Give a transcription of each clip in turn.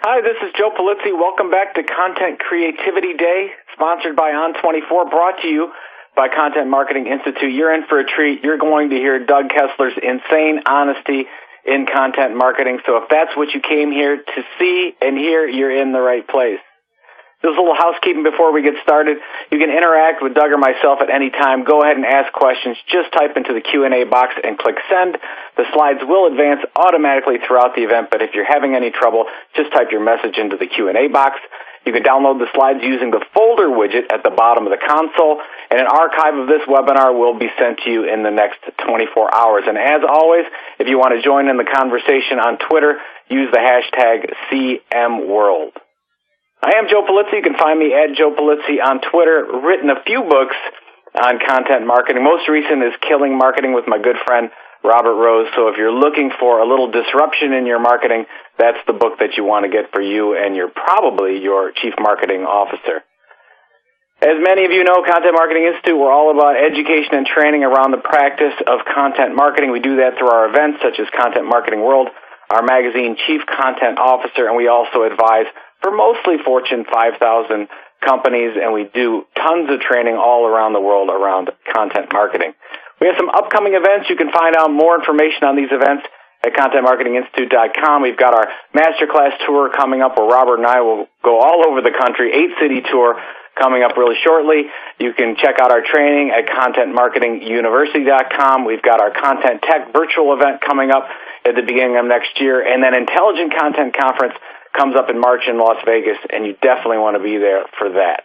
Hi, this is Joe Polizzi. Welcome back to Content Creativity Day, sponsored by On24, brought to you by Content Marketing Institute. You're in for a treat. You're going to hear Doug Kessler's insane honesty in content marketing. So if that's what you came here to see and hear, you're in the right place. Just a little housekeeping before we get started. You can interact with Doug or myself at any time. Go ahead and ask questions. Just type into the Q&A box and click send. The slides will advance automatically throughout the event, but if you're having any trouble, just type your message into the Q&A box. You can download the slides using the folder widget at the bottom of the console, and an archive of this webinar will be sent to you in the next 24 hours. And as always, if you want to join in the conversation on Twitter, use the hashtag CMWorld. I am Joe Polizzi. You can find me at Joe Polizzi on Twitter. Written a few books on content marketing. Most recent is Killing Marketing with my good friend Robert Rose. So if you're looking for a little disruption in your marketing, that's the book that you want to get for you and probably your chief marketing officer. As many of you know, Content Marketing Institute, we're all about education and training around the practice of content marketing. We do that through our events such as Content Marketing World, our magazine Chief Content Officer, and we also advise for mostly Fortune 5,000 companies, and we do tons of training all around the world around content marketing. We have some upcoming events. You can find out more information on these events at ContentMarketingInstitute.com. We've got our masterclass tour coming up where Robert and I will go all over the country, 8-city tour coming up really shortly. You can check out our training at ContentMarketingUniversity.com. We've got our Content Tech virtual event coming up at the beginning of next year, and then Intelligent Content Conference comes up in March in Las Vegas, and you definitely want to be there for that.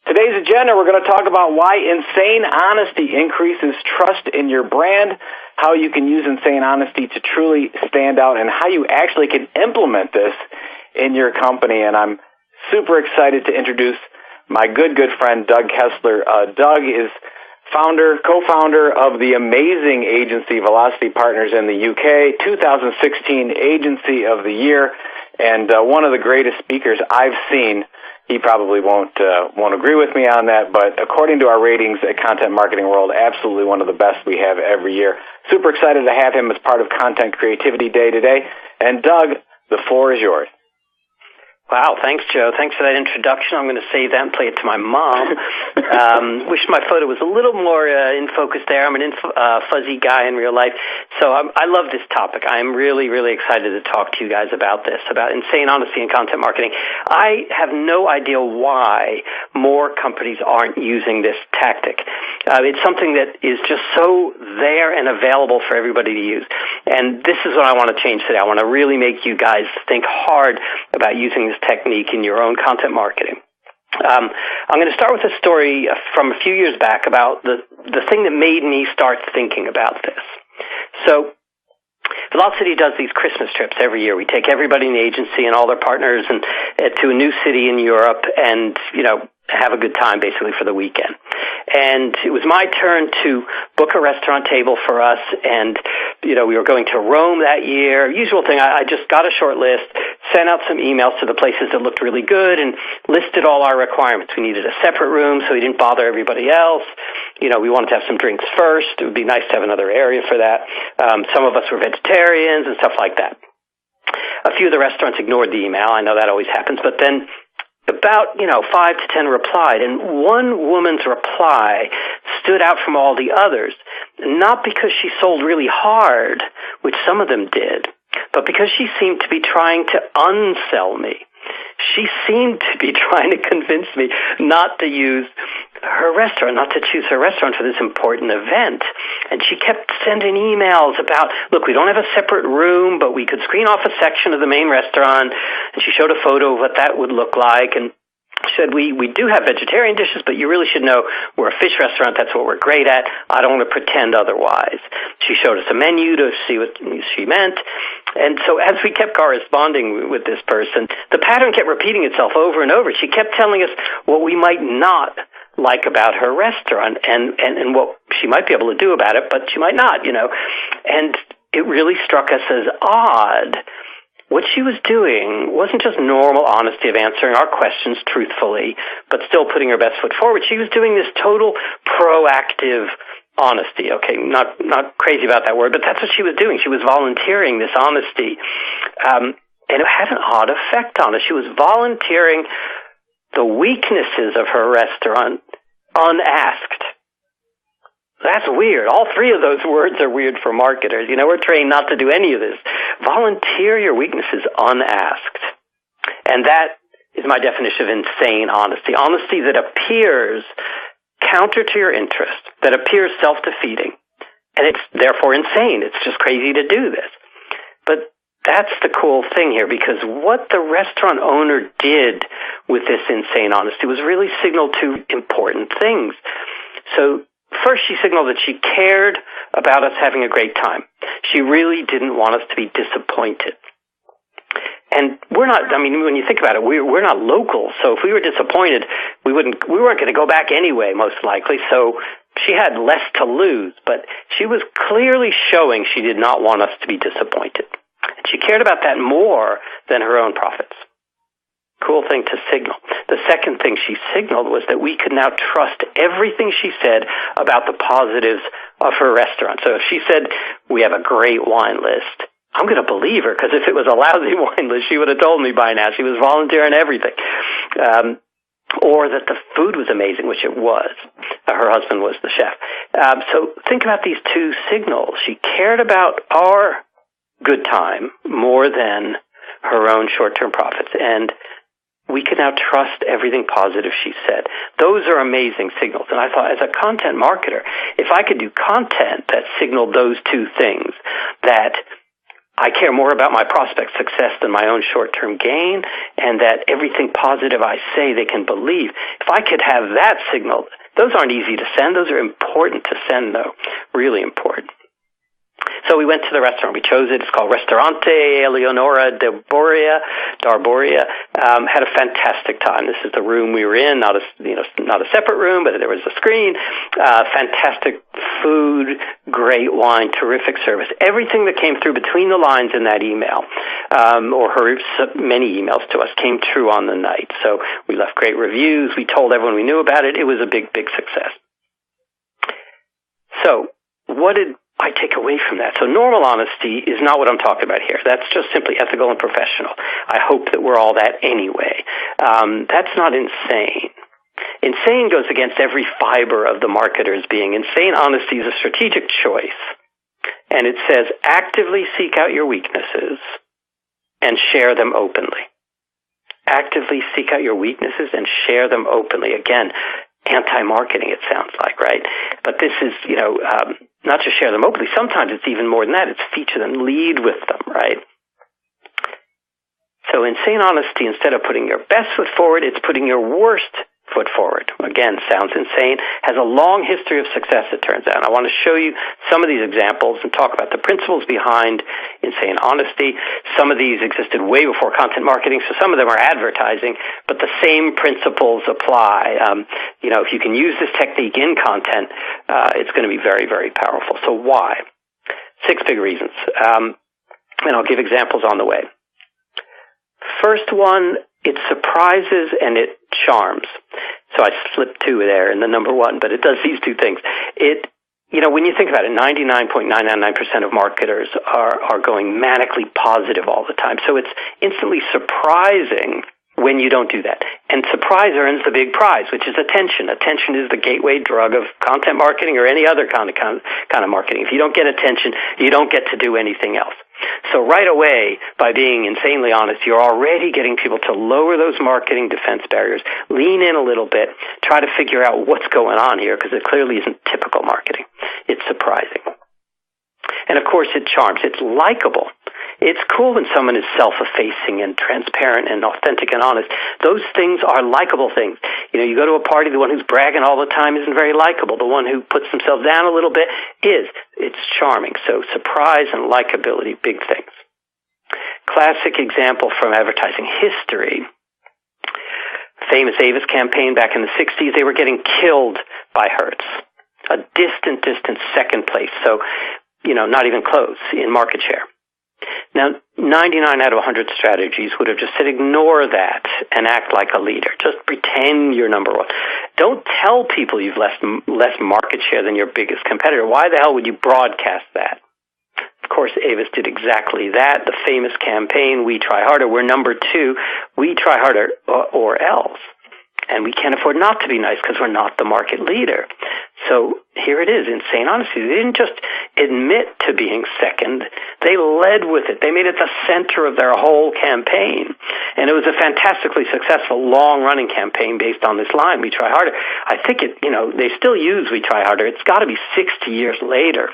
Today's agenda, we're going to talk about why insane honesty increases trust in your brand, how you can use insane honesty to truly stand out, and how you actually can implement this in your company. And I'm super excited to introduce my good friend, Doug Kessler. Doug is co-founder of the amazing agency Velocity Partners in the UK, 2016 Agency of the Year, and one of the greatest speakers I've seen. He probably won't agree with me on that, but according to our ratings at Content Marketing World, absolutely one of the best we have every year. Super excited to have him as part of Content Creativity Day today. And Doug, the floor is yours. Wow, thanks, Joe. Thanks for that introduction. I'm going to save that and play it to my mom. Wish my photo was a little more in focus there. I'm an fuzzy guy in real life. So I love this topic. I'm really, really excited to talk to you guys about this, about insane honesty in content marketing. I have no idea why more companies aren't using this tactic. It's something that is just so there and available for everybody to use. And this is what I want to change today. I want to really make you guys think hard about using this technique in your own content marketing. I'm going to start with a story from a few years back about the thing that made me start thinking about this. So Velocity does these Christmas trips every year. We take everybody in the agency and all their partners and to a new city in Europe and, have a good time basically for the weekend. And it was my turn to book a restaurant table for us, and we were going to Rome that year. Usual thing, I just got a short list, sent out some emails to the places that looked really good, and listed all our requirements. We needed a separate room so we didn't bother everybody else. We wanted to have some drinks first. It would be nice to have another area for that. Some of us were vegetarians and stuff like that. A few of the restaurants ignored the email. I know that always happens, but then about, 5 to 10 replied, and one woman's reply stood out from all the others, not because she sold really hard, which some of them did, but because she seemed to be trying to unsell me. She seemed to be trying to convince me not to use her restaurant, not to choose her restaurant for this important event. And she kept sending emails about, look, we don't have a separate room, but we could screen off a section of the main restaurant. And she showed a photo of what that would look like. And she said, we do have vegetarian dishes, but you really should know we're a fish restaurant. That's what we're great at. I don't want to pretend otherwise. She showed us a menu to see what she meant. And so as we kept corresponding with this person, the pattern kept repeating itself over and over. She kept telling us what we might not like about her restaurant and what she might be able to do about it, but she might not, And it really struck us as odd. What she was doing wasn't just normal honesty of answering our questions truthfully, but still putting her best foot forward. She was doing this total proactive honesty. Okay, not crazy about that word, but that's what she was doing. She was volunteering this honesty. And it had an odd effect on us. She was volunteering the weaknesses of her restaurant unasked. That's weird. All three of those words are weird for marketers. We're trained not to do any of this. Volunteer your weaknesses unasked. And that is my definition of insane honesty. Honesty that appears counter to your interest, that appears self-defeating. And it's therefore insane. It's just crazy to do this. But that's the cool thing here, because what the restaurant owner did with this insane honesty was really signal two important things. So first, she signaled that she cared about us having a great time. She really didn't want us to be disappointed. And when you think about it, we're not local, so if we were disappointed, we weren't going to go back anyway, most likely, so she had less to lose, but she was clearly showing she did not want us to be disappointed. And she cared about that more than her own profits. Cool thing to signal. The second thing she signaled was that we could now trust everything she said about the positives of her restaurant. So if she said, we have a great wine list, I'm going to believe her, because if it was a lousy wine list, she would have told me by now. She was volunteering everything. Or that the food was amazing, which it was. Her husband was the chef. So think about these two signals. She cared about our good time more than her own short-term profits. And we can now trust everything positive she said. Those are amazing signals. And I thought, as a content marketer, if I could do content that signaled those two things, that I care more about my prospects' success than my own short-term gain, and that everything positive I say they can believe. If I could have that signal, those aren't easy to send. Those are important to send, though. Really important. So we went to the restaurant. We chose it. It's called Ristorante Eleonora Darboria. Had a fantastic time. This is the room we were in, not a separate room, but there was a screen. Fantastic food, great wine, terrific service. Everything that came through between the lines in that email, or her many emails to us, came true on the night. So we left great reviews. We told everyone we knew about it. It was a big, big success. So what did I take away from that? So normal honesty is not what I'm talking about here. That's just simply ethical and professional. I hope that we're all that anyway. That's not insane. Insane goes against every fiber of the marketer's being. Insane honesty is a strategic choice. And it says, actively seek out your weaknesses and share them openly. Actively seek out your weaknesses and share them openly. Again, anti-marketing, it sounds like, right? But this is, not just share them openly. Sometimes it's even more than that. It's feature them, lead with them, right? So insane honesty, instead of putting your best foot forward, it's putting your worst foot forward. Again, sounds insane. Has a long history of success, it turns out. And I want to show you some of these examples and talk about the principles behind insane honesty. Some of these existed way before content marketing, so some of them are advertising, but the same principles apply. If you can use this technique in content, it's going to be very, very powerful. So why? 6 big reasons. And I'll give examples on the way. First one, it surprises and it charms. So I slipped 2 there in the number 1, but it does these 2 things. When you think about it, 99.999% of marketers are going manically positive all the time. So it's instantly surprising when you don't do that. And surprise earns the big prize, which is attention. Attention is the gateway drug of content marketing or any other kind of marketing. If you don't get attention, you don't get to do anything else. So right away, by being insanely honest, you're already getting people to lower those marketing defense barriers, lean in a little bit, try to figure out what's going on here, because it clearly isn't typical marketing. It's surprising. And of course, it charms. It's likable. It's cool when someone is self-effacing and transparent and authentic and honest. Those things are likable things. You go to a party, the one who's bragging all the time isn't very likable. The one who puts themselves down a little bit is. It's charming. So surprise and likability, big things. Classic example from advertising history. Famous Avis campaign back in the 60s, they were getting killed by Hertz. A distant second place. So, not even close in market share. Now, 99 out of 100 strategies would have just said, ignore that and act like a leader. Just pretend you're number 1. Don't tell people you've less market share than your biggest competitor. Why the hell would you broadcast that? Of course, Avis did exactly that. The famous campaign, We Try Harder. We're number 2. We try harder or else. And we can't afford not to be nice because we're not the market leader. So here it is, insane honesty. They didn't just admit to being second. They led with it. They made it the center of their whole campaign. And it was a fantastically successful, long-running campaign based on this line, We Try Harder. I think they still use We Try Harder. It's got to be 60 years later.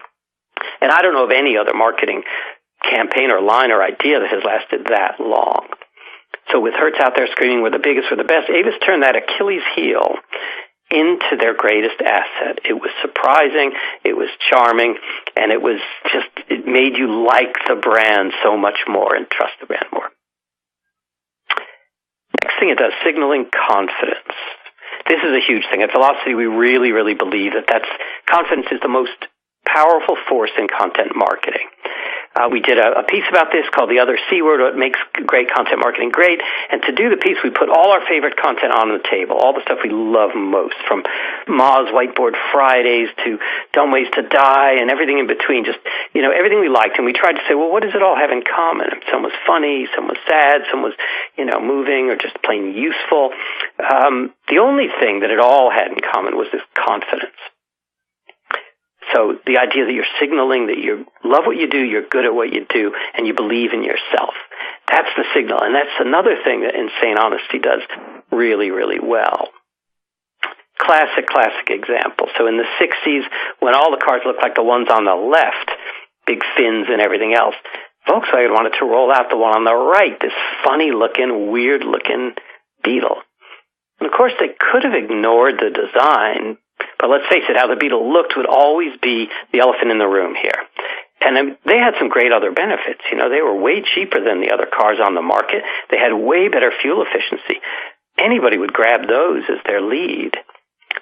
And I don't know of any other marketing campaign or line or idea that has lasted that long. So with Hertz out there screaming, we're the biggest, we're the best, Avis turned that Achilles heel into their greatest asset. It was surprising, it was charming, and it made you like the brand so much more and trust the brand more. Next thing it does, signaling confidence. This is a huge thing. At Velocity, we really, really believe that confidence is the most powerful force in content marketing. We did a piece about this called The Other C Word, What Makes Great Content Marketing Great. And to do the piece, we put all our favorite content on the table, all the stuff we love most, from Ma's Whiteboard Fridays to Dumb Ways to Die and everything in between, just, everything we liked. And we tried to say, well, what does it all have in common? Some was funny, some was sad, some was, moving or just plain useful. The only thing that it all had in common was this confidence. So the idea that you're signaling that you love what you do, you're good at what you do, and you believe in yourself. That's the signal. And that's another thing that Insane Honesty does really, really well. Classic example. So in the 60s, when all the cars looked like the ones on the left, big fins and everything else, Volkswagen wanted to roll out the one on the right, this funny-looking, weird-looking Beetle. And of course, they could have ignored the design, but let's face it, how the Beetle looked would always be the elephant in the room here. And they had some great other benefits. They were way cheaper than the other cars on the market. They had way better fuel efficiency. Anybody would grab those as their lead.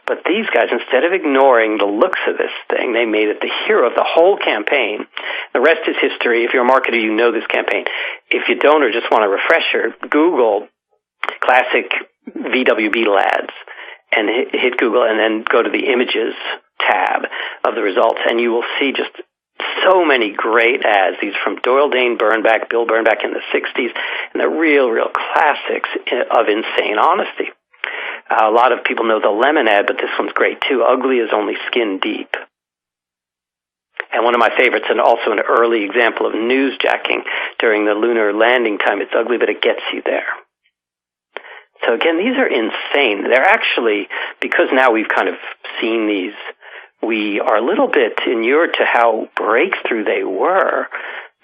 But these guys, instead of ignoring the looks of this thing, they made it the hero of the whole campaign. The rest is history. If you're a marketer, you know this campaign. If you don't or just want a refresher, Google classic VW Beetle ads and hit Google and then go to the images tab of the results, and you will see just so many great ads. These from Doyle Dane Bernbach, Bill Bernbach in the 60s, and the real classics of insane honesty. A lot of people know the lemon ad, but this one's great too. Ugly is only skin deep. And one of my favorites, and also an early example of newsjacking during the lunar landing time, it's ugly, but it gets you there. So again, these are insane. They're actually, because now we've kind of seen these, we are a little bit inured to how breakthrough they were,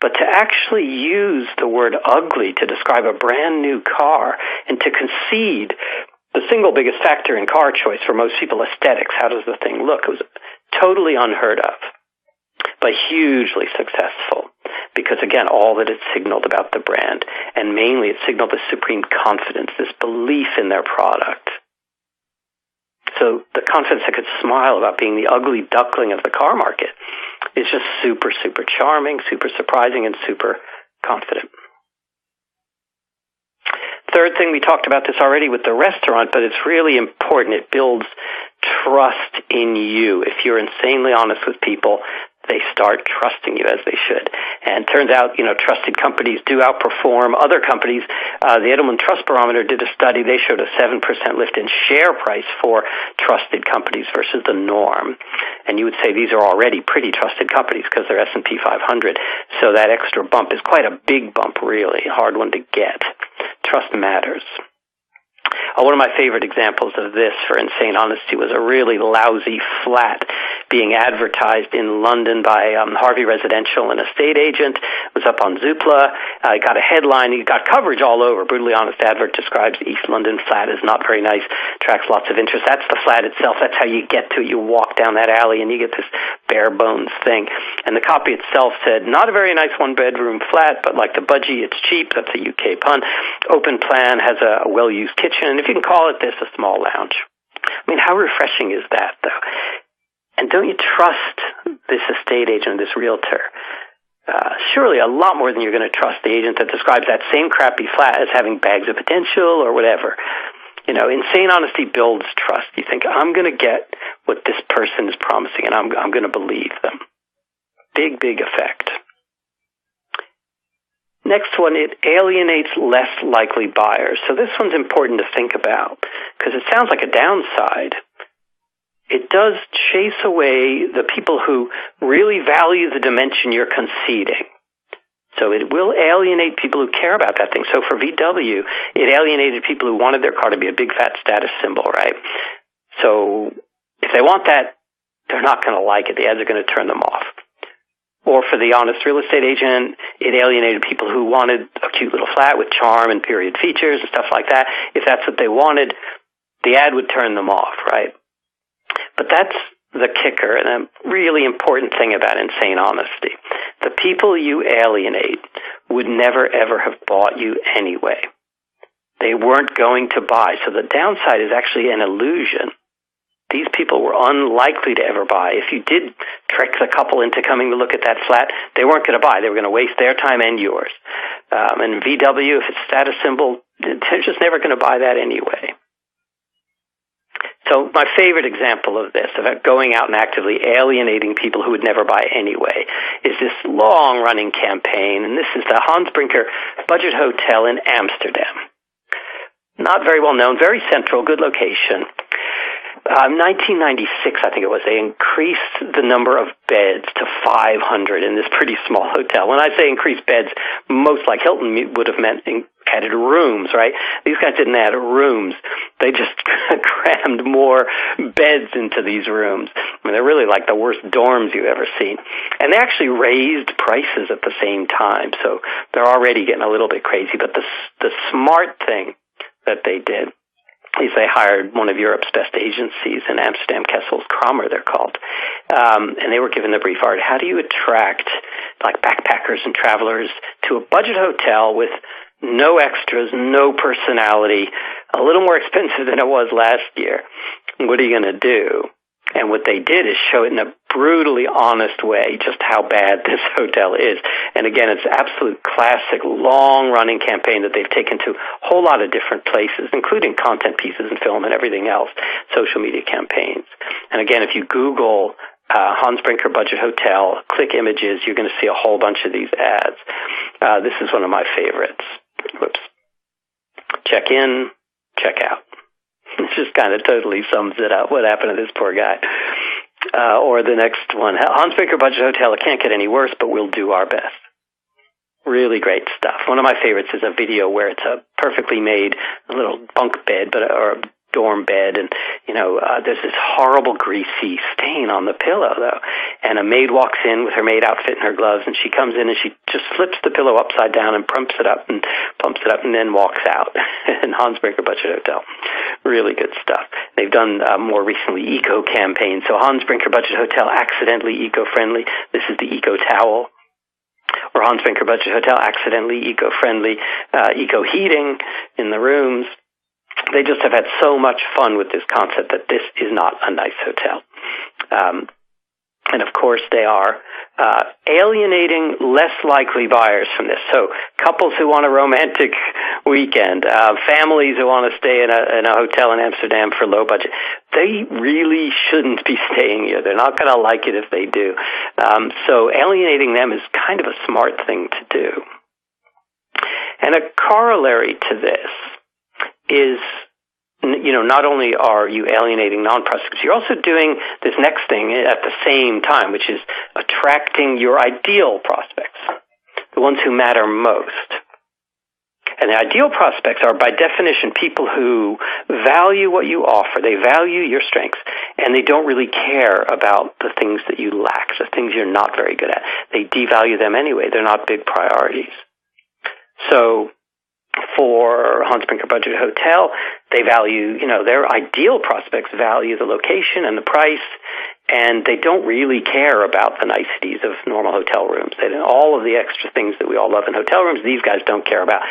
but to actually use the word ugly to describe a brand new car and to concede the single biggest factor in car choice for most people, aesthetics, how does the thing look? It was totally unheard of, but hugely successful because, again, all that it signaled about the brand, and mainly it signaled this supreme confidence, this belief in their product. So the confidence that could smile about being the ugly duckling of the car market is just super, super charming, super surprising, and super confident. Third thing, we talked about this already with the restaurant, but it's really important. It builds trust in you. If you're insanely honest with people, they start trusting you as they should. And it turns out, trusted companies do outperform other companies. The Edelman Trust Barometer did a study. They showed a 7% lift in share price for trusted companies versus the norm. And you would say these are already pretty trusted companies because they're S&P 500. So that extra bump is quite a big bump, really, a hard one to get. Trust matters. One of my favorite examples of this for insane honesty was a really lousy flat being advertised in London by Harvey Residential, an estate agent. It was up on Zoopla. It got a headline. It got coverage all over. Brutally honest advert describes East London flat as not very nice, attracts lots of interest. That's the flat itself. That's how you get to it. You walk down that alley and you get this bare bones thing. And the copy itself said, not a very nice one-bedroom flat, but like the budgie, it's cheap. That's a UK pun. Open plan, has a well-used kitchen. And if you can call it this, a small lounge. I mean, how refreshing is that, though? And don't you trust this estate agent, this realtor? Surely a lot more than you're going to trust the agent that describes that same crappy flat as having bags of potential or whatever. Insane honesty builds trust. You think, I'm going to get what this person is promising, and I'm going to believe them. Big, big effect. Next one, it alienates less likely buyers. So this one's important to think about because it sounds like a downside. It does chase away the people who really value the dimension you're conceding. So it will alienate people who care about that thing. So for VW, it alienated people who wanted their car to be a big fat status symbol, right? So if they want that, they're not going to like it. The ads are going to turn them off. Or for the honest real estate agent, it alienated people who wanted a cute little flat with charm and period features and stuff like that. If that's what they wanted, the ad would turn them off, right? But that's the kicker and a really important thing about insane honesty. The people you alienate would never, ever have bought you anyway. They weren't going to buy. So the downside is actually an illusion. These people were unlikely to ever buy. If you did trick the couple into coming to look at that flat, they weren't going to buy. They were going to waste their time and yours. And VW, if it's status symbol, they're just never going to buy that anyway. So my favorite example of this, of going out and actively alienating people who would never buy anyway, is this long-running campaign, and this is the Hans Brinker Budget Hotel in Amsterdam. Not very well known, very central, good location. 1996, I think it was, they increased the number of beds to 500 in this pretty small hotel. When I say increased beds, most like Hilton would have meant added rooms, right? These guys didn't add rooms. They just crammed more beds into these rooms. I mean, they're really like the worst dorms you've ever seen. And they actually raised prices at the same time, so they're already getting a little bit crazy. But the smart thing that they did is they hired one of Europe's best agencies in Amsterdam, Kessler, they're called. And they were given the brief, art. How do you attract like backpackers and travelers to a budget hotel with no extras, no personality, a little more expensive than it was last year? What are you going to do? And what they did is show it in a brutally honest way just how bad this hotel is. And again, it's absolute classic long-running campaign that they've taken to a whole lot of different places, including content pieces and film and everything else, social media campaigns. And again, if you Google Hans Brinker Budget Hotel, click images, you're going to see a whole bunch of these ads. This is one of my favorites. Whoops. Check in, check out. It just kind of totally sums it up, what happened to this poor guy. Or the next one, Hans Brinker Budget Hotel, it can't get any worse, but we'll do our best. Really great stuff. One of my favorites is a video where it's a perfectly made little bunk bed, or a dorm bed, and there's this horrible greasy stain on the pillow though, and a maid walks in with her maid outfit and her gloves, and she comes in and she just flips the pillow upside down and pumps it up and then walks out. In Hans Brinker Budget Hotel, really good stuff. They've done more recently eco campaigns. So Hans Brinker Budget Hotel, accidentally eco-friendly. This is the eco towel. Or Hans Brinker Budget Hotel, accidentally eco-friendly, eco heating in the rooms. They just have had so much fun with this concept that this is not a nice hotel. And of course, they are alienating less likely buyers from this. So couples who want a romantic weekend, families who want to stay in a hotel in Amsterdam for low budget, they really shouldn't be staying here. They're not going to like it if they do. So alienating them is kind of a smart thing to do. And a corollary to this is, not only are you alienating non-prospects, you're also doing this next thing at the same time, which is attracting your ideal prospects, the ones who matter most. And the ideal prospects are, by definition, people who value what you offer. They value your strengths, and they don't really care about the things that you lack, the things you're not very good at. They devalue them anyway. They're not big priorities. So for Hans Brinker Budget Hotel, they value, their ideal prospects value the location and the price, and they don't really care about the niceties of normal hotel rooms. All of the extra things that we all love in hotel rooms, these guys don't care about.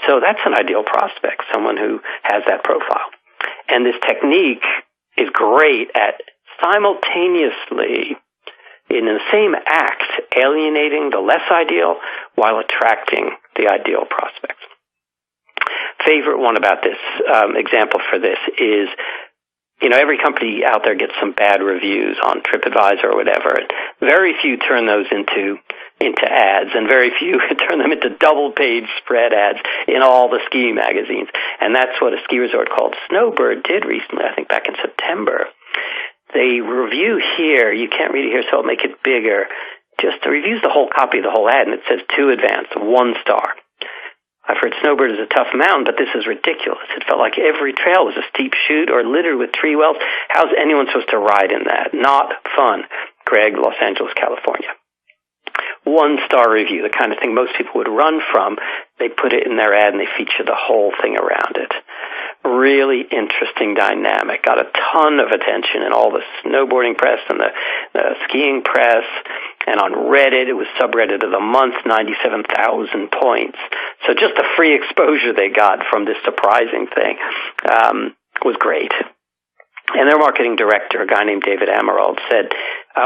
So that's an ideal prospect, someone who has that profile. And this technique is great at simultaneously, in the same act, alienating the less ideal while attracting the ideal prospects. Favorite one about this example for this is, every company out there gets some bad reviews on TripAdvisor or whatever. Very few turn those into into ads, and very few turn them into double-page spread ads in all the ski magazines. And that's what a ski resort called Snowbird did recently, I think back in September. They review here, you can't read it here, so I'll make it bigger. Just reviews the whole copy of the whole ad, and it says 2 advanced, 1 star. I've heard Snowbird is a tough mountain, but this is ridiculous. It felt like every trail was a steep chute or littered with tree wells. How's anyone supposed to ride in that? Not fun. Greg, Los Angeles, California. 1-star review, the kind of thing most people would run from. They put it in their ad and they feature the whole thing around it. Really interesting dynamic. Got a ton of attention in all the snowboarding press and the skiing press. And on Reddit, it was subreddit of the month, 97,000 points. So just the free exposure they got from this surprising thing was great. And their marketing director, a guy named David Amerald, said,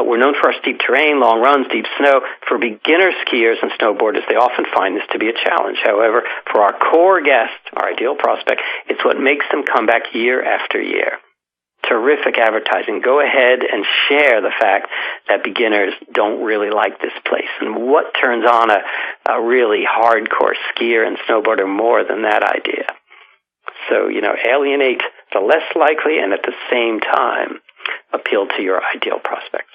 we're known for our steep terrain, long runs, deep snow. For beginner skiers and snowboarders, they often find this to be a challenge. However, for our core guest, our ideal prospect, it's what makes them come back year after year. Terrific advertising. Go ahead and share the fact that beginners don't really like this place. And what turns on a really hardcore skier and snowboarder more than that idea? So, alienate the less likely and at the same time appeal to your ideal prospects.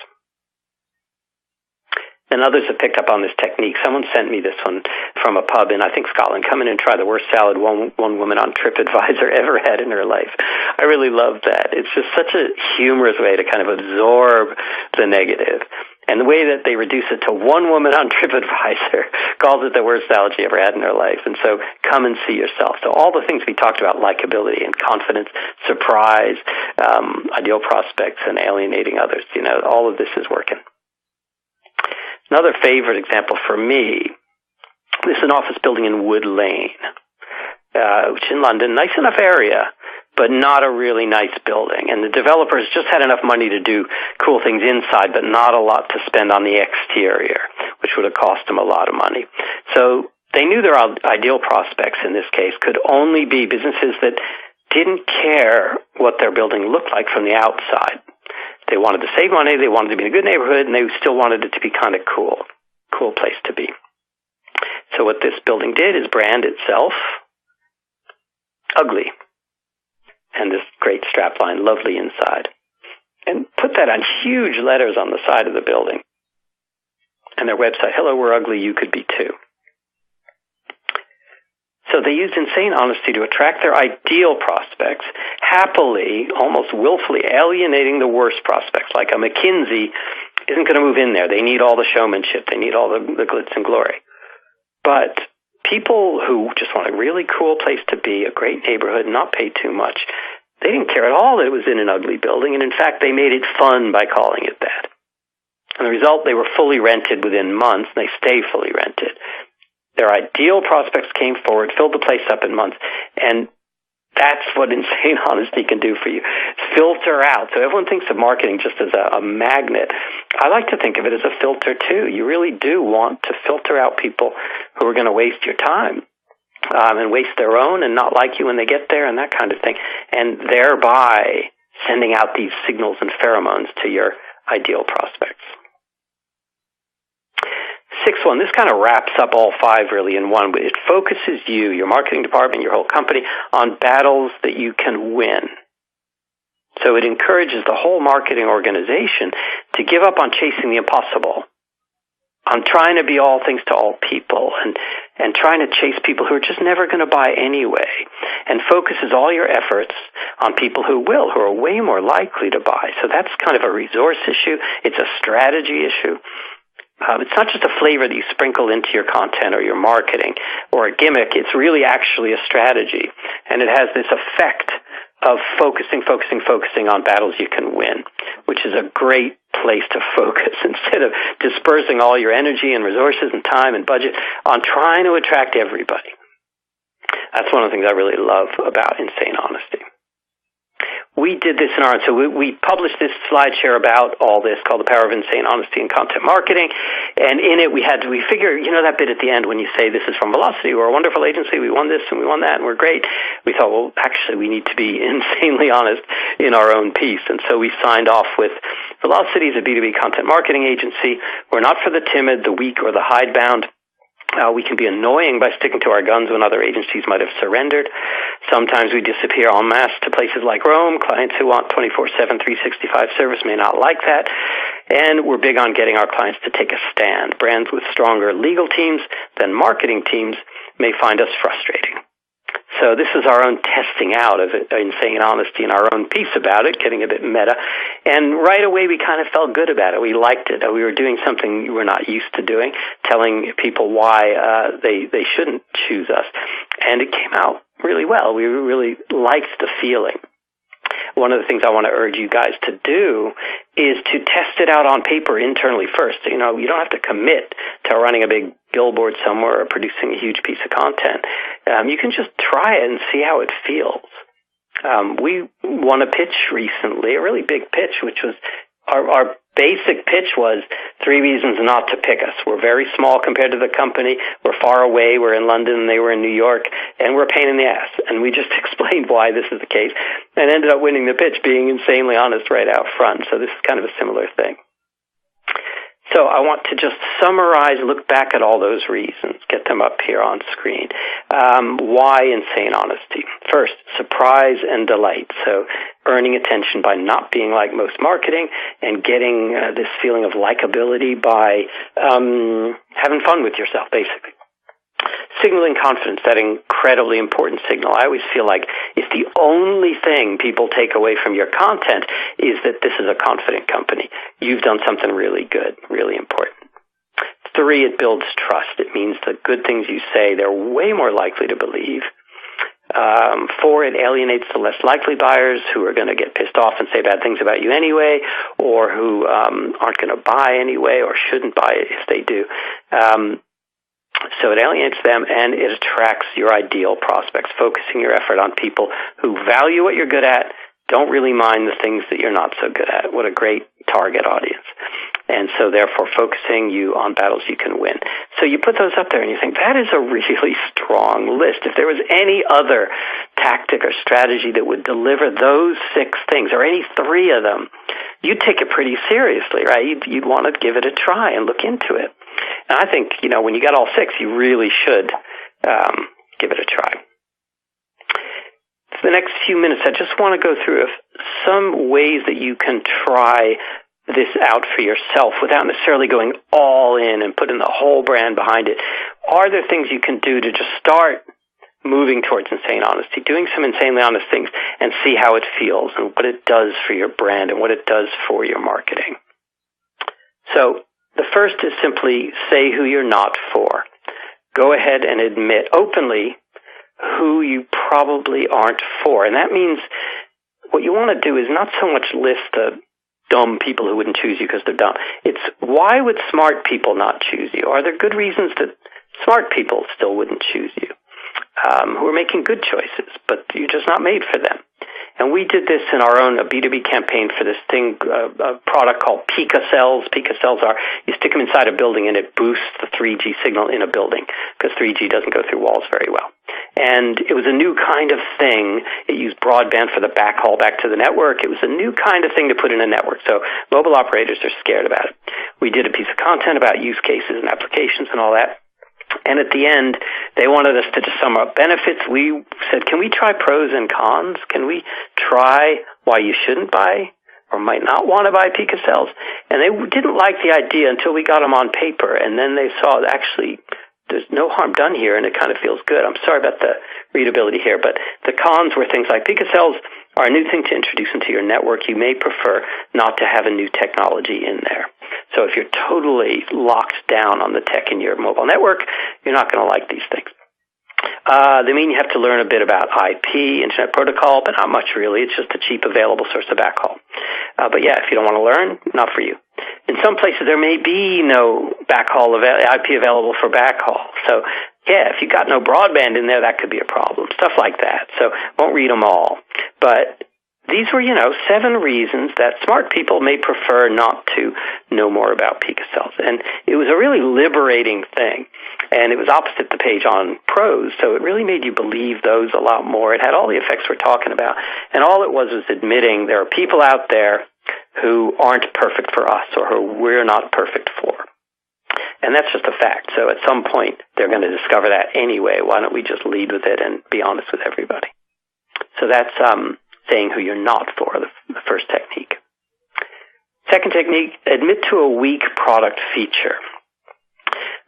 And others have picked up on this technique. Someone sent me this one from a pub in, I think, Scotland. Come in and try the worst salad one woman on TripAdvisor ever had in her life. I really love that. It's just such a humorous way to kind of absorb the negative. And the way that they reduce it to one woman on TripAdvisor calls it the worst salad she ever had in her life. And so come and see yourself. So all the things we talked about, likability and confidence, surprise, ideal prospects, and alienating others, all of this is working. Another favorite example for me, this is an office building in Wood Lane, which is in London, nice enough area, but not a really nice building. And the developers just had enough money to do cool things inside, but not a lot to spend on the exterior, which would have cost them a lot of money. So they knew their ideal prospects in this case could only be businesses that didn't care what their building looked like from the outside. They wanted to save money, they wanted to be in a good neighborhood, and they still wanted it to be kind of cool place to be. So what this building did is brand itself ugly. And this great strapline, lovely inside. And put that on huge letters on the side of the building. And their website, hello, we're ugly, you could be too. So they used insane honesty to attract their ideal prospects, happily, almost willfully alienating the worst prospects. Like a McKinsey isn't going to move in there. They need all the showmanship. They need all the glitz and glory. But people who just want a really cool place to be, a great neighborhood, not pay too much, they didn't care at all that it was in an ugly building. And in fact, they made it fun by calling it that. And the result, they were fully rented within months, and they stay fully rented. Their ideal prospects came forward, filled the place up in months, and that's what insane honesty can do for you. Filter out. So everyone thinks of marketing just as a magnet. I like to think of it as a filter, too. You really do want to filter out people who are going to waste your time and waste their own and not like you when they get there and that kind of thing, and thereby sending out these signals and pheromones to your ideal prospects. Sixth one, this kind of wraps up all 5 really in one. It focuses you, your marketing department, your whole company, on battles that you can win. So it encourages the whole marketing organization to give up on chasing the impossible, on trying to be all things to all people, and trying to chase people who are just never going to buy anyway, and focuses all your efforts on people who are way more likely to buy. So that's kind of a resource issue. It's a strategy issue. It's not just a flavor that you sprinkle into your content or your marketing or a gimmick. It's really actually a strategy. And it has this effect of focusing on battles you can win, which is a great place to focus instead of dispersing all your energy and resources and time and budget on trying to attract everybody. That's one of the things I really love about insane honesty. we did this in our own. So we published this slideshare about all this called The Power of Insane Honesty in Content Marketing. And in it, we figure, that bit at the end when you say this is from Velocity, we're a wonderful agency, we won this and we won that and we're great. We thought, well, actually, we need to be insanely honest in our own piece. And so we signed off with Velocity is a B2B content marketing agency. We're not for the timid, the weak, or the hidebound. We can be annoying by sticking to our guns when other agencies might have surrendered. Sometimes we disappear en masse to places like Rome. Clients who want 24/7, 365 service may not like that. And we're big on getting our clients to take a stand. Brands with stronger legal teams than marketing teams may find us frustrating. So this is our own testing out of insane honesty and our own piece about it, getting a bit meta. And right away, we kind of felt good about it. We liked it. We were doing something we're not used to doing, telling people why they shouldn't choose us. And it came out really well. We really liked the feeling. One of the things I want to urge you guys to do is to test it out on paper internally first. You don't have to commit to running a big billboard somewhere or producing a huge piece of content. You can just try it and see how it feels. We won a pitch recently, a really big pitch, which was our basic pitch was 3 reasons not to pick us. We're very small compared to the company. We're far away. We're in London and they were in New York, and we're a pain in the ass. And we just explained why this is the case and ended up winning the pitch, being insanely honest right out front. So this is kind of a similar thing. So I want to just summarize, look back at all those reasons, get them up here on screen. Why insane honesty? First, surprise and delight. So earning attention by not being like most marketing and getting this feeling of likability by having fun with yourself, basically. Signaling confidence, that incredibly important signal. I always feel like if the only thing people take away from your content is that this is a confident company, you've done something really good, really important. 3, it builds trust. It means the good things you say, they're way more likely to believe. 4, it alienates the less likely buyers who are going to get pissed off and say bad things about you anyway, or who aren't going to buy anyway or shouldn't buy it if they do. So it alienates them, and it attracts your ideal prospects, focusing your effort on people who value what you're good at, don't really mind the things that you're not so good at. What a great target audience. And so therefore focusing you on battles you can win. So you put those up there and you think, that is a really strong list. If there was any other tactic or strategy that would deliver those 6 things, or any 3 of them, you'd take it pretty seriously, right? You'd want to give it a try and look into it. And I think, when you got all 6, you really should give it a try. For the next few minutes, I just want to go through some ways that you can try this out for yourself without necessarily going all in and putting the whole brand behind it. Are there things you can do to just start moving towards insane honesty, doing some insanely honest things, and see how it feels and what it does for your brand and what it does for your marketing? So the first is simply say who you're not for. Go ahead and admit openly who you probably aren't for. And that means what you want to do is not so much list the dumb people who wouldn't choose you because they're dumb. It's why would smart people not choose you? Are there good reasons that smart people still wouldn't choose you? Who are making good choices, but you're just not made for them. And we did this in our own B2B campaign for this thing, a product called picocells. Picocells are, you stick them inside a building and it boosts the 3G signal in a building because 3G doesn't go through walls very well. And it was a new kind of thing. It used broadband for the backhaul back to the network. It was a new kind of thing to put in a network. So mobile operators are scared about it. We did a piece of content about use cases and applications and all that. And at the end, they wanted us to just sum up benefits. We said, can we try pros and cons? Can we try why you shouldn't buy or might not want to buy picocells? And they didn't like the idea until we got them on paper. And then they saw, actually, there's no harm done here, and it kind of feels good. I'm sorry about the readability here, but the cons were things like picocells are a new thing to introduce into your network. You may prefer not to have a new technology in there. So if you're totally locked down on the tech in your mobile network, you're not going to like these things. They mean you have to learn a bit about IP, Internet Protocol, but not much really. It's just a cheap, available source of backhaul. But yeah, if you don't want to learn, not for you. In some places, there may be no backhaul IP available for backhaul. So yeah, if you got no broadband in there, that could be a problem. Stuff like that. So won't read them all. But these were, 7 reasons that smart people may prefer not to know more about pica cells. And it was a really liberating thing. And it was opposite the page on prose, so it really made you believe those a lot more. It had all the effects we're talking about. And all it was admitting there are people out there who aren't perfect for us or who we're not perfect for. And that's just a fact. So at some point, they're going to discover that anyway. Why don't we just lead with it and be honest with everybody? So that's saying who you're not for, the first technique. Second technique, admit to a weak product feature.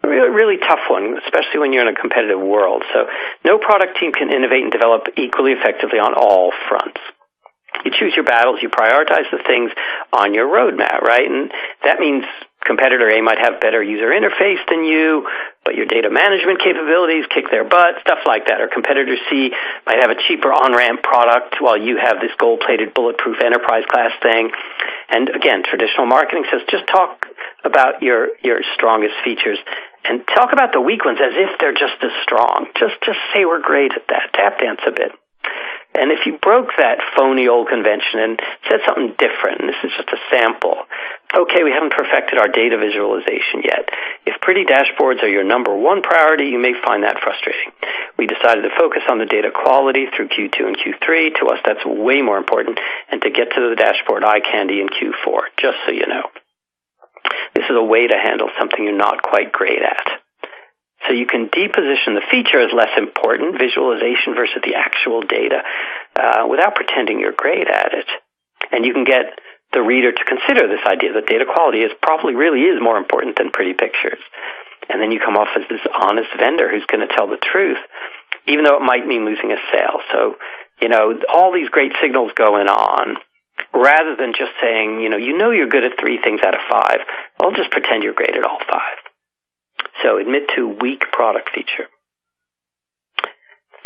A really tough one, especially when you're in a competitive world. So no product team can innovate and develop equally effectively on all fronts. You choose your battles, you prioritize the things on your roadmap, right? And that means competitor A might have better user interface than you, but your data management capabilities kick their butt, stuff like that. Or competitor C might have a cheaper on-ramp product while you have this gold-plated bulletproof enterprise class thing. And again, traditional marketing says just talk about your strongest features and talk about the weak ones as if they're just as strong. Just say we're great at that. Tap dance a bit. And if you broke that phony old convention and said something different, and this is just a sample, okay, we haven't perfected our data visualization yet. If pretty dashboards are your number one priority, you may find that frustrating. We decided to focus on the data quality through Q2 and Q3. To us, that's way more important, and to get to the dashboard eye candy in Q4, just so you know. This is a way to handle something you're not quite great at. So you can deposition the feature as less important, visualization versus the actual data, without pretending you're great at it. And you can get the reader to consider this idea that data quality probably really is more important than pretty pictures. And then you come off as this honest vendor who's going to tell the truth, even though it might mean losing a sale. So, all these great signals going on, rather than just saying, you're good at 3 things out of 5, well, just pretend you're great at all 5. So admit to weak product feature.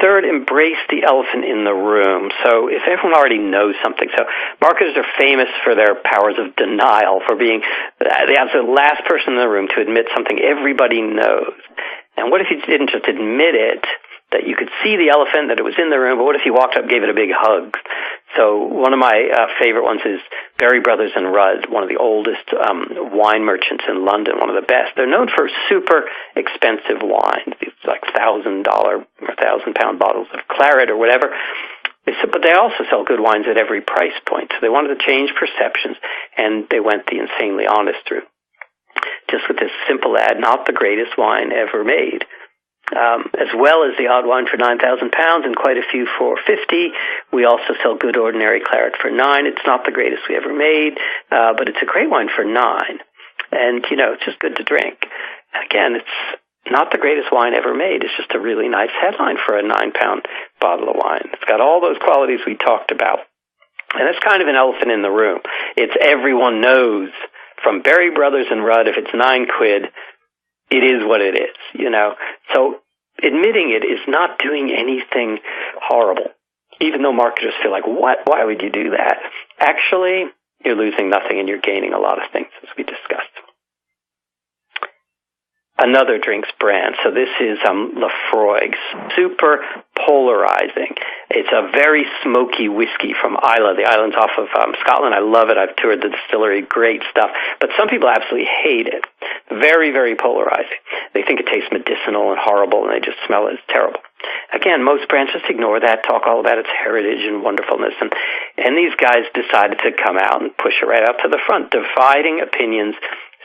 Third, embrace the elephant in the room. So if everyone already knows something, so marketers are famous for their powers of denial, for being the absolute last person in the room to admit something everybody knows. And what if you didn't just admit it, that you could see the elephant, that it was in the room, but what if you walked up and gave it a big hug? So one of my favorite ones is Berry Brothers and Rudd, one of the oldest wine merchants in London, one of the best. They're known for super expensive wines, these like $1,000 or 1,000-pound bottles of claret or whatever. But they also sell good wines at every price point. So they wanted to change perceptions, and they went the insanely honest route. Just with this simple ad, not the greatest wine ever made. As well as the odd wine for 9,000 pounds and quite a few for 50. We also sell good ordinary claret for 9. It's not the greatest we ever made, but it's a great wine for 9. And, it's just good to drink. And again, it's not the greatest wine ever made. It's just a really nice headline for a 9-pound bottle of wine. It's got all those qualities we talked about. And it's kind of an elephant in the room. It's everyone knows from Berry Brothers and Rudd, if it's £9, it is what it is, So admitting it is not doing anything horrible, even though marketers feel like, what? Why would you do that? Actually, you're losing nothing and you're gaining a lot of things, as we discussed. Another drinks brand. So this is Lafroig's, super polarizing. It's a very smoky whiskey from Islay. The island's off of Scotland. I love it. I've toured the distillery. Great stuff. But some people absolutely hate it. Very, very polarizing. They think it tastes medicinal and horrible, and they just smell it as terrible. Again, most brands just ignore that, talk all about its heritage and wonderfulness. And these guys decided to come out and push it right out to the front, dividing opinions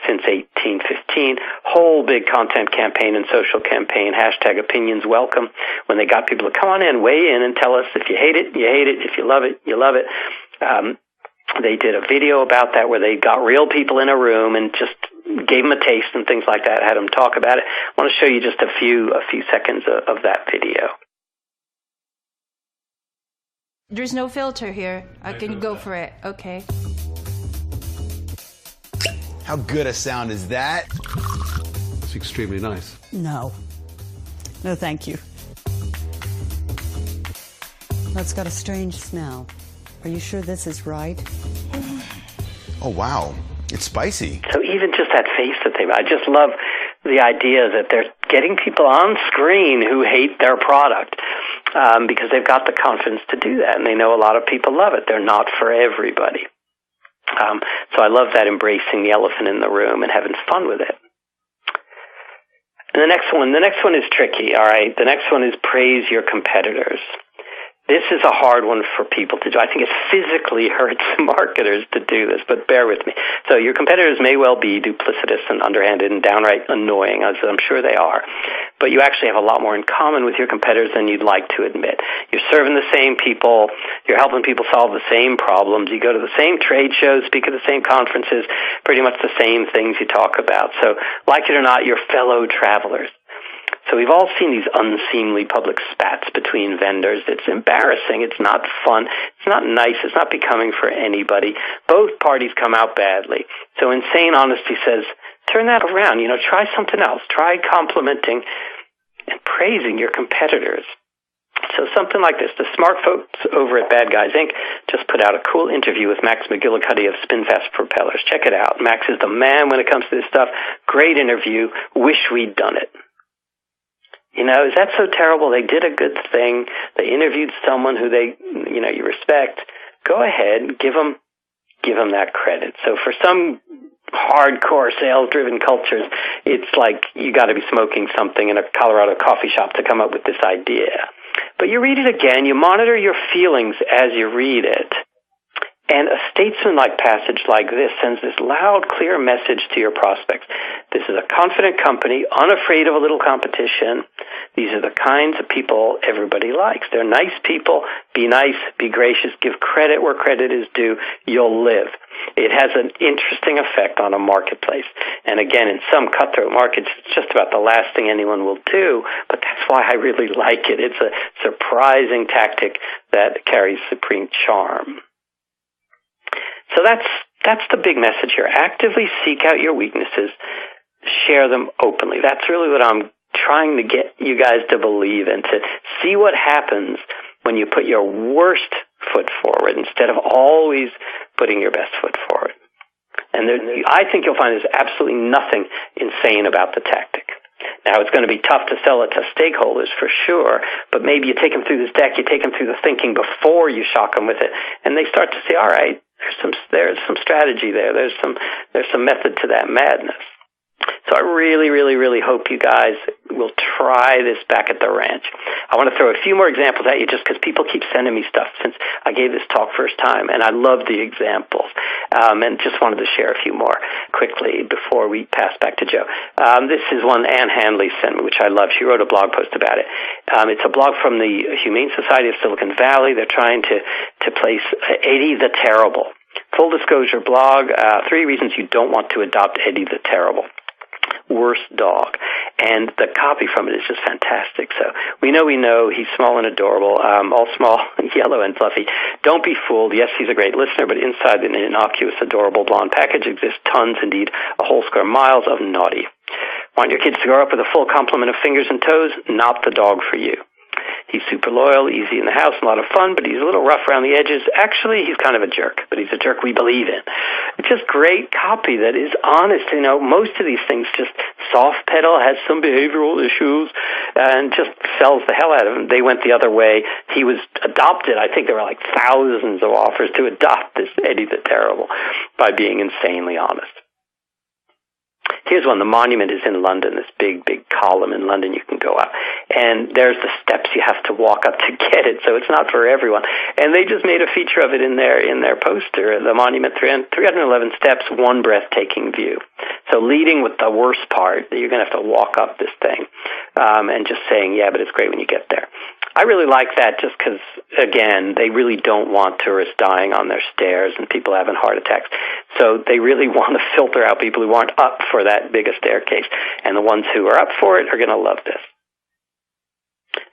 since 1815, whole big content campaign and social campaign, #opinions welcome, when they got people to come on in, weigh in, and tell us if you hate it, you hate it, if you love it, you love it. They did a video about that where they got real people in a room and just gave them a taste and things like that, had them talk about it. I want to show you just a few seconds of that video. There's no filter here. I can go for it. Okay. How good a sound is that? It's extremely nice. No. No, thank you. That's got a strange smell. Are you sure this is right? Oh, wow. It's spicy. So even just that face that they, I just love the idea that they're getting people on screen who hate their product because they've got the confidence to do that, and they know a lot of people love it. They're not for everybody. So I love that, embracing the elephant in the room and having fun with it. And the next one is tricky, all right? The next one is praise your competitors. This is a hard one for people to do. I think it physically hurts marketers to do this, but bear with me. So your competitors may well be duplicitous and underhanded and downright annoying, as I'm sure they are, but you actually have a lot more in common with your competitors than you'd like to admit. You're serving the same people. You're helping people solve the same problems. You go to the same trade shows, speak at the same conferences, pretty much the same things you talk about. So, like it or not, you're fellow travelers. So we've all seen these unseemly public spats between vendors. It's embarrassing. It's not fun. It's not nice. It's not becoming for anybody. Both parties come out badly. So Insane Honesty says, turn that around. Try something else. Try complimenting and praising your competitors. So something like this. The smart folks over at Bad Guys Inc. just put out a cool interview with Max McGillicuddy of SpinFast Propellers. Check it out. Max is the man when it comes to this stuff. Great interview. Wish we'd done it. Is that so terrible? They did a good thing. They interviewed someone who you respect. Go ahead, give them that credit. So for some hardcore sales-driven cultures, it's like you got to be smoking something in a Colorado coffee shop to come up with this idea. But you read it again, you monitor your feelings as you read it. And a statesman-like passage like this sends this loud, clear message to your prospects. This is a confident company, unafraid of a little competition. These are the kinds of people everybody likes. They're nice people. Be nice, be gracious, give credit where credit is due. You'll live. It has an interesting effect on a marketplace. And again, in some cutthroat markets, it's just about the last thing anyone will do, but that's why I really like it. It's a surprising tactic that carries supreme charm. So that's the big message here. Actively seek out your weaknesses. Share them openly. That's really what I'm trying to get you guys to believe and to see what happens when you put your worst foot forward instead of always putting your best foot forward. And I think you'll find there's absolutely nothing insane about the tactic. Now, it's going to be tough to sell it to stakeholders for sure, but maybe you take them through this deck, you take them through the thinking before you shock them with it, and they start to say, all right, there's some strategy there. There's some method to that madness. So I really, really, really hope you guys will try this back at the ranch. I want to throw a few more examples at you just because people keep sending me stuff since I gave this talk first time, and I love the examples. And just wanted to share a few more quickly before we pass back to Joe. This is one Ann Handley sent me, which I love. She wrote a blog post about it. It's a blog from the Humane Society of Silicon Valley. They're trying to place Eddie the Terrible. Full disclosure blog, 3 reasons you don't want to adopt Eddie the Terrible. Worst dog. And the copy from it is just fantastic. So we know he's small and adorable, all small, yellow and fluffy. Don't be fooled. Yes, he's a great listener, but inside an innocuous, adorable blonde package exists tons, indeed, a whole square miles of naughty. Want your kids to grow up with a full complement of fingers and toes? Not the dog for you. He's super loyal, easy in the house, a lot of fun, but he's a little rough around the edges. Actually, he's kind of a jerk, but he's a jerk we believe in. It's just great copy that is honest. Most of these things just soft pedal, has some behavioral issues, and just sells the hell out of him. They went the other way. He was adopted. I think there were like thousands of offers to adopt this Eddie the Terrible by being insanely honest. Here's one. The monument is in London, this big, big column in London you can go up. And there's the steps you have to walk up to get it, so it's not for everyone. And they just made a feature of it in their poster, the monument, 311 steps, one breathtaking view. So leading with the worst part, that you're going to have to walk up this thing, and just saying, yeah, but it's great when you get there. I really like that just because, again, they really don't want tourists dying on their stairs and people having heart attacks. So they really want to filter out people who aren't up for that big a staircase. And the ones who are up for it are going to love this.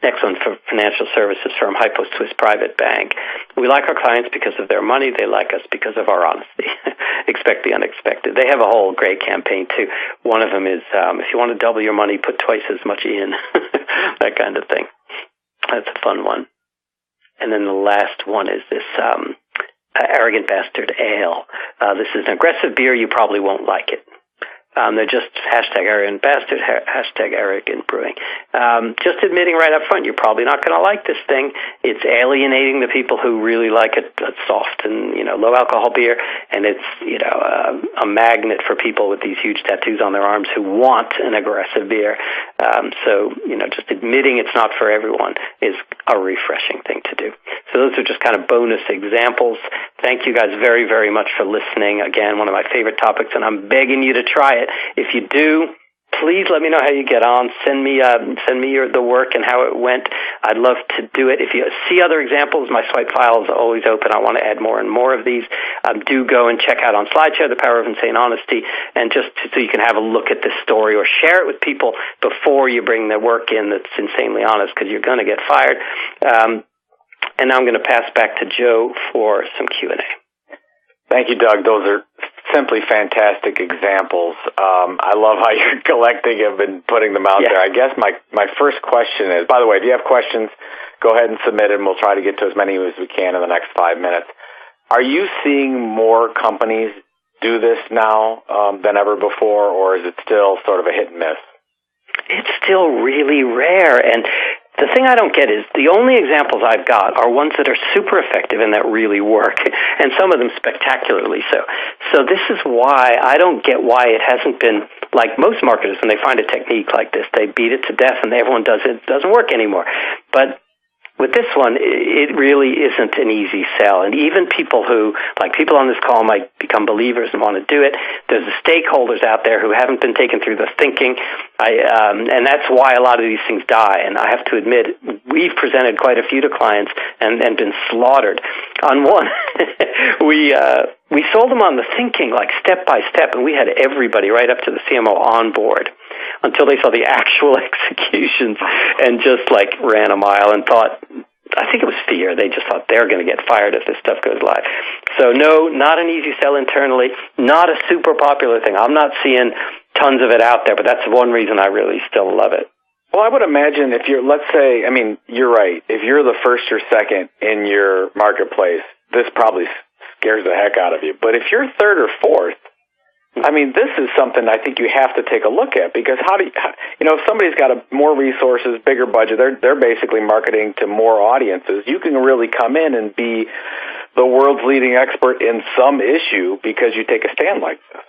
Next one, for financial services firm Hypo Swiss Private Bank. We like our clients because of their money. They like us because of our honesty. Expect the unexpected. They have a whole great campaign, too. One of them is, if you want to double your money, put twice as much in. That kind of thing. That's a fun one. And then the last one is this Arrogant Bastard Ale. This is an aggressive beer. You probably won't like it. They're just hashtag arrogant bastard, hashtag arrogant brewing. Just admitting right up front, you're probably not going to like this thing. It's alienating the people who really like it. It's soft and, low alcohol beer, and it's, a magnet for people with these huge tattoos on their arms who want an aggressive beer. So, just admitting it's not for everyone is a refreshing thing to do. So those are just kind of bonus examples. Thank you guys very, very much for listening. Again, one of my favorite topics, and I'm begging you to try it. If you do, please let me know how you get on. Send me the work and how it went. I'd love to do it. If you see other examples, my swipe file is always open. I want to add more and more of these. Do go and check out on SlideShare, The Power of Insane Honesty, and just so you can have a look at this story or share it with people before you bring the work in that's insanely honest, because you're going to get fired. And now I'm going to pass back to Joe for some Q&A. Thank you, Doug. Those are simply fantastic examples. I love how you're collecting them and putting them out there. I guess my first question is, by the way, if you have questions, go ahead and submit them. We'll try to get to as many as we can in the next 5 minutes. Are you seeing more companies do this now than ever before, or is it still sort of a hit and miss? It's still really rare, and the thing I don't get is the only examples I've got are ones that are super effective and that really work, and some of them spectacularly so. So this is why I don't get why it hasn't been, like most marketers, when they find a technique like this, they beat it to death and everyone does it. It doesn't work anymore. But with this one, it really isn't an easy sell. And even people people on this call might become believers and want to do it. There's the stakeholders out there who haven't been taken through the thinking. And that's why a lot of these things die. And I have to admit, we've presented quite a few to clients and been slaughtered. On one, we sold them on the thinking, like step by step, and we had everybody right up to the CMO on board until they saw the actual executions and just ran a mile and thought, I think it was fear. They just thought they're going to get fired if this stuff goes live. So no, not an easy sell internally, not a super popular thing. I'm not seeing tons of it out there, but that's one reason I really still love it. Well, I would imagine if you're, let's say, you're right. If you're the first or second in your marketplace, this probably scares the heck out of you. But if you're third or fourth, this is something I think you have to take a look at, because if somebody's got more resources, bigger budget, they're basically marketing to more audiences. You can really come in and be the world's leading expert in some issue because you take a stand like this.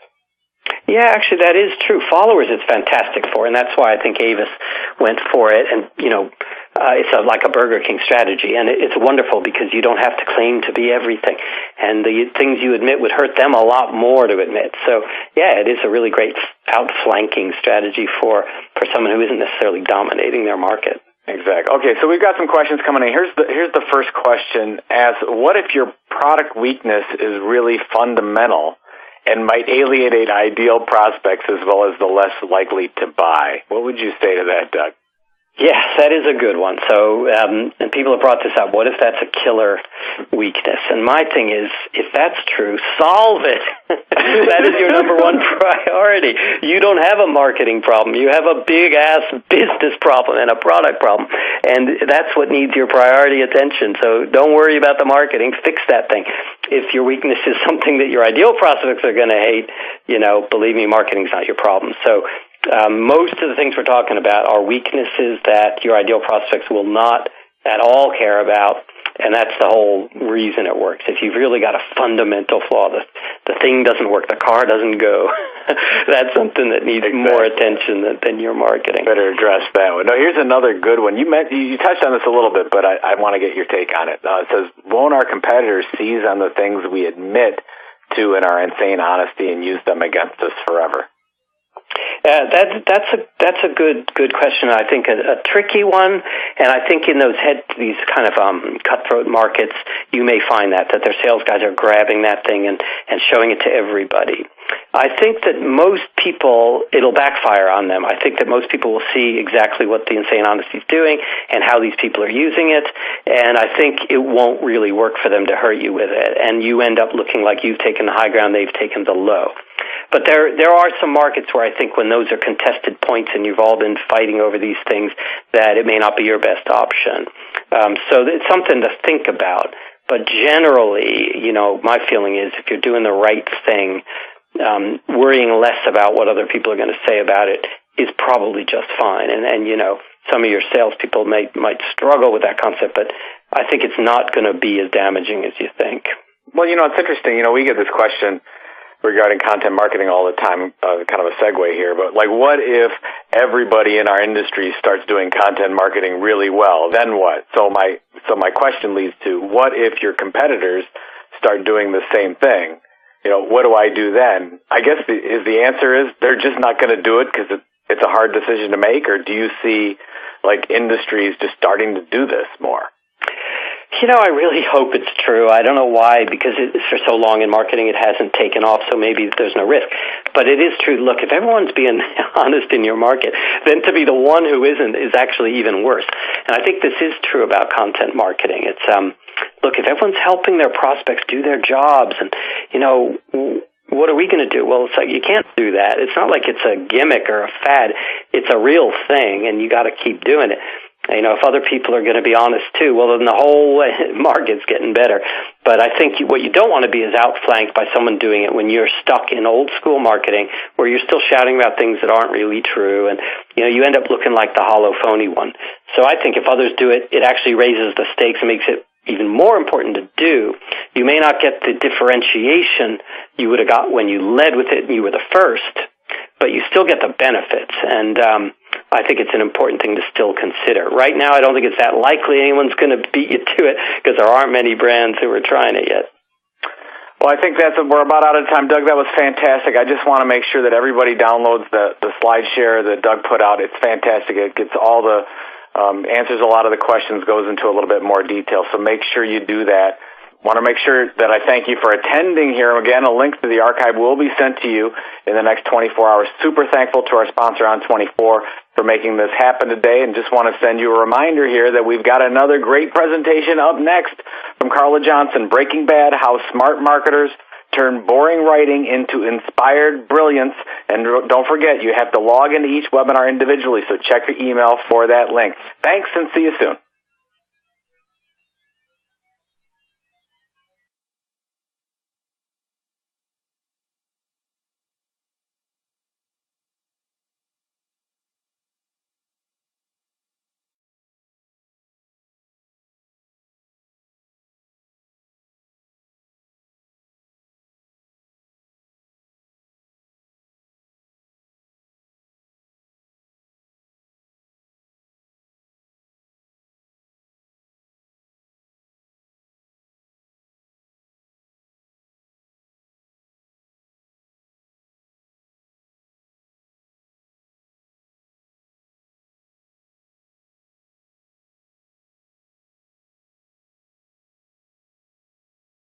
Yeah, actually, that is true. Followers it's fantastic for, and that's why I think Avis went for it. And, it's like a Burger King strategy, and it's wonderful because you don't have to claim to be everything. And the things you admit would hurt them a lot more to admit. So, yeah, it is a really great outflanking strategy for someone who isn't necessarily dominating their market. Exactly. Okay, so we've got some questions coming in. Here's the first question. What if your product weakness is really fundamental and might alienate ideal prospects as well as the less likely to buy? What would you say to that, Doug? Yes, that is a good one. So, and people have brought this up. What if that's a killer weakness? And my thing is, if that's true, solve it. That is your number one priority. You don't have a marketing problem. You have a big-ass business problem and a product problem. And that's what needs your priority attention. So don't worry about the marketing. Fix that thing. If your weakness is something that your ideal prospects are going to hate, believe me, marketing's not your problem. So most of the things we're talking about are weaknesses that your ideal prospects will not at all care about, and that's the whole reason it works. If you've really got a fundamental flaw, the thing doesn't work, the car doesn't go, that's something that needs more attention than your marketing. Better address that one. No, here's another good one. You touched on this a little bit, but I want to get your take on it. It says, won't our competitors seize on the things we admit to in our insane honesty and use them against us forever? That's a good question. I think a tricky one, and I think in these kind of cutthroat markets, you may find that their sales guys are grabbing that thing and showing it to everybody. I think that most people, it'll backfire on them. I think that most people will see exactly what the insane honesty is doing and how these people are using it, and I think it won't really work for them to hurt you with it, and you end up looking like you've taken the high ground, they've taken the low. But there are some markets where I think when those are contested points and you've all been fighting over these things, that it may not be your best option. So it's something to think about. But generally, my feeling is if you're doing the right thing, worrying less about what other people are going to say about it is probably just fine. And you know, some of your salespeople might struggle with that concept, but I think it's not going to be as damaging as you think. Well, you know, it's interesting. You know, we get this question regarding content marketing all the time, kind of a segue here, but like, what if everybody in our industry starts doing content marketing really well? Then what? So my question leads to, what if your competitors start doing the same thing? You know, what do I do then? I guess the answer is they're just not going to do it because it's a hard decision to make, or do you see like industries just starting to do this more? You know, I really hope it's true. I don't know why, because for so long in marketing it hasn't taken off, so maybe there's no risk. But it is true. Look, if everyone's being honest in your market, then to be the one who isn't is actually even worse. And I think this is true about content marketing. It's, look, if everyone's helping their prospects do their jobs, and, you know, what are we going to do? Well, it's like, you can't do that. It's not like it's a gimmick or a fad. It's a real thing, and you got to keep doing it. You know, if other people are going to be honest too, well, then the whole market's getting better. But I think what you don't want to be is outflanked by someone doing it when you're stuck in old school marketing where you're still shouting about things that aren't really true. And, you know, you end up looking like the hollow, phony one. So I think if others do it, it actually raises the stakes and makes it even more important to do. You may not get the differentiation you would have got when you led with it and you were the first, but you still get the benefits. And I think it's an important thing to still consider. Right now, I don't think it's that likely anyone's going to beat you to it because there aren't many brands who are trying it yet. Well, I think we're about out of time. Doug, that was fantastic. I just want to make sure that everybody downloads the slide share that Doug put out. It's fantastic. It gets all the answers a lot of the questions, goes into a little bit more detail. So make sure you do that. Want to make sure that I thank you for attending here. Again, a link to the archive will be sent to you in the next 24 hours. Super thankful to our sponsor On24 for making this happen today, and just want to send you a reminder here that we've got another great presentation up next from Carla Johnson, Breaking Bad, How Smart Marketers Turn Boring Writing into Inspired Brilliance. And don't forget, you have to log into each webinar individually, so check your email for that link. Thanks, and see you soon.